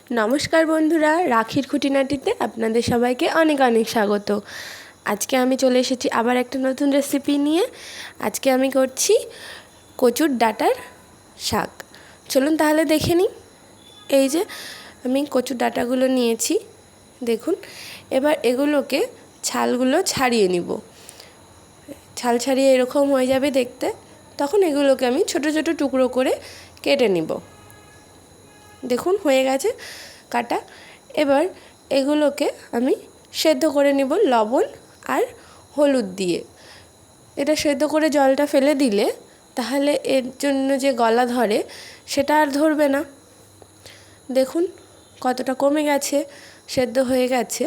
নমস্কার বন্ধুরা, রাখির খুঁটিনাটিতে আপনাদের সবাইকে অনেক অনেক স্বাগত। আজকে আমি চলে এসেছি আবার একটা নতুন রেসিপি নিয়ে। আজকে আমি করছি কচুর ডাঁটার শাক। চলুন তাহলে দেখে নিই। এই যে আমি কচুর ডাঁটাগুলো নিয়েছি, দেখুন। এবার এগুলোকে ছালগুলো ছাড়িয়ে নিব। ছাল ছাড়িয়ে এরকম হয়ে যাবে দেখতে, তখন এগুলোকে আমি ছোট ছোট টুকরো করে কেটে নিব। দেখুন হয়ে গেছে কাটা। এবার এগুলোকে আমি সেদ্ধ করে নেব লবণ আর হলুদ দিয়ে। এটা সেদ্ধ করে জলটা ফেলে দিলে তাহলে এর জন্য যে গলা ধরে সেটা আর ধরবে না। দেখুন কতটা কমে গেছে, সেদ্ধ হয়ে গেছে।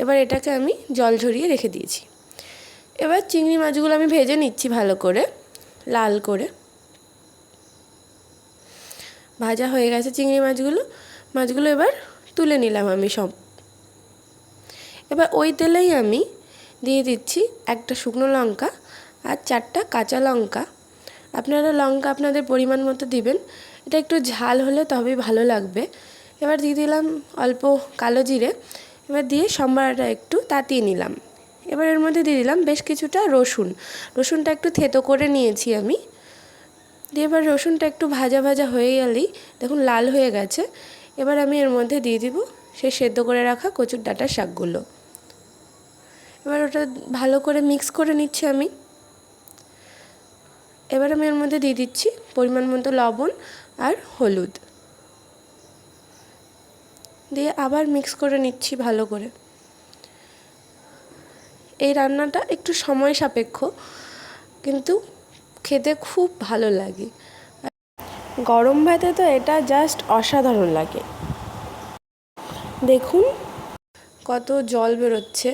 এবার এটাকে আমি জল ঝরিয়ে রেখে দিয়েছি। এবার চিংড়ি মাছগুলো আমি ভেজে নিচ্ছি ভালো করে, লাল করে। ভাজা হয়ে গেছে চিংড়ি মাছগুলো এবার তুলে নিলাম আমি সব। এবার ওই তেলেই আমি দিয়ে দিচ্ছি একটা শুকনো লঙ্কা আর 4টা কাঁচা লঙ্কা। আপনারা লঙ্কা আপনাদের পরিমাণ মতো দিবেন, এটা একটু ঝাল হলে তবেই ভালো লাগবে। এবার দিয়ে দিলাম অল্প কালো জিরে। এবার দিয়ে সম্বারটা একটু তাতিয়ে নিলাম। এবার এর মধ্যে দিয়ে দিলাম বেশ কিছুটা রসুনটা একটু থেতো করে নিয়েছি আমি। দিয়ে এবার রসুনটা একটু ভাজা ভাজা হয়ে গেলেই দেখুন লাল হয়ে গেছে। এবার আমি এর মধ্যে দিয়ে দিব সেই সেদ্ধ করে রাখা কচুর ডাঁটার শাকগুলো। এবার ওটা ভালো করে মিক্স করে নিচ্ছি আমি। এবার আমি এর মধ্যে দিয়ে দিচ্ছি পরিমাণ মতো লবণ আর হলুদ দিয়ে আবার মিক্স করে নিচ্ছি ভালো করে। এই রান্নাটা একটু সময় সাপেক্ষ, কিন্তু খেতে খুব ভালো লাগে। গরম ভাতে তো এটা জাস্ট অসাধারণ লাগে। দেখুন কত জল বেরোচ্ছে।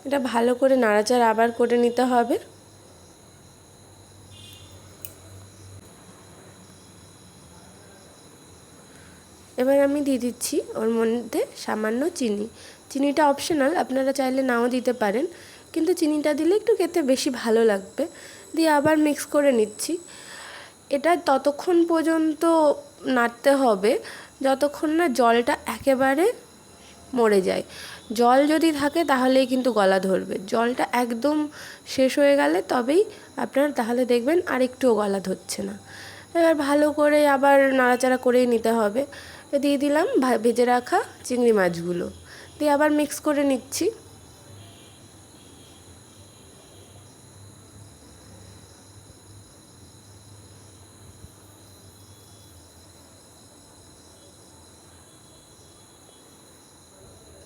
এটা ভালো করে নাড়াচাড়া আবার করে নিতে হবে। এবার আমি দিয়ে দিচ্ছি ওর মধ্যে সামান্য চিনিটা অপশনাল, আপনারা চাইলে নাও দিতে পারেন, কিন্তু চিনিটা দিলে একটু খেতে বেশি ভালো লাগবে। দিয়ে আবার মিক্স করে নিচ্ছি। এটা ততক্ষণ পর্যন্ত নাড়তে হবে যতক্ষণ না জলটা একেবারে মরে যায়। জল যদি থাকে তাহলেই কিন্তু গলা ধরবে। জলটা একদম শেষ হয়ে গেলে তবেই আপনার তাহলে দেখবেন আর একটুও গলা ধরছে না। এবার ভালো করে আবার নাড়াচাড়া করেই নিতে হবে। দিয়ে দিলাম ভেজে রাখা চিংড়ি মাছগুলো, দিয়ে আবার মিক্স করে নিচ্ছি।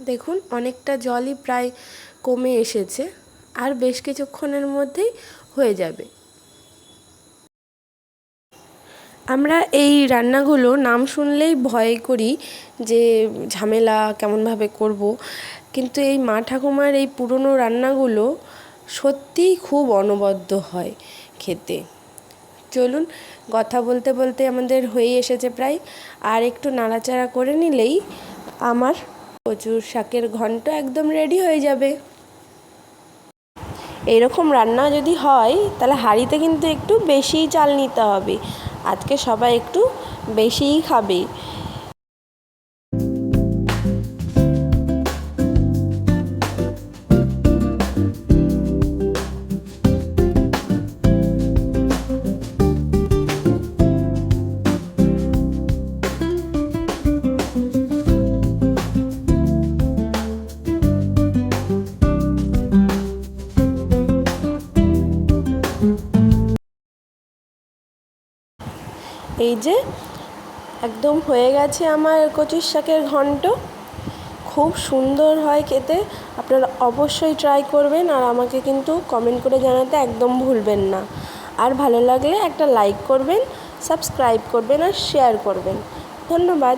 দেখুন অনেকটা জলই প্রায় কমে এসেছে, আর বেশ কিছুক্ষণের মধ্যেই হয়ে যাবে। আমরা এই রান্নাগুলো নাম শুনলেই ভয় করি যে ঝামেলা কেমনভাবে করব, কিন্তু এই মা ঠাকুমার এই পুরনো রান্নাগুলো সত্যিই খুব অনবদ্য হয় খেতে। চলুন, কথা বলতে বলতে আমাদের হয়ে এসেছে প্রায়, আর একটু নাড়াচাড়া করে নিলেই আমার কচুর শাকের ঘন্ট একদম রেডি হয়ে যাবে। এইরকম রান্না যদি হয় তাহলে হাঁড়িতে কিন্তু একটু বেশিই চাল নিতে হবে। আজকে সবাই একটু বেশিই খাবে। এই যে একদম হয়ে গেছে আমার কচুর শাকের ঘন্ট। খুব সুন্দর হয় খেতে। আপনারা অবশ্যই ট্রাই করবেন, আর আমাকে কিন্তু কমেন্ট করে জানাতে একদম ভুলবেন না। আর ভালো লাগলে একটা লাইক করবেন, সাবস্ক্রাইব করবেন আর শেয়ার করবেন। ধন্যবাদ।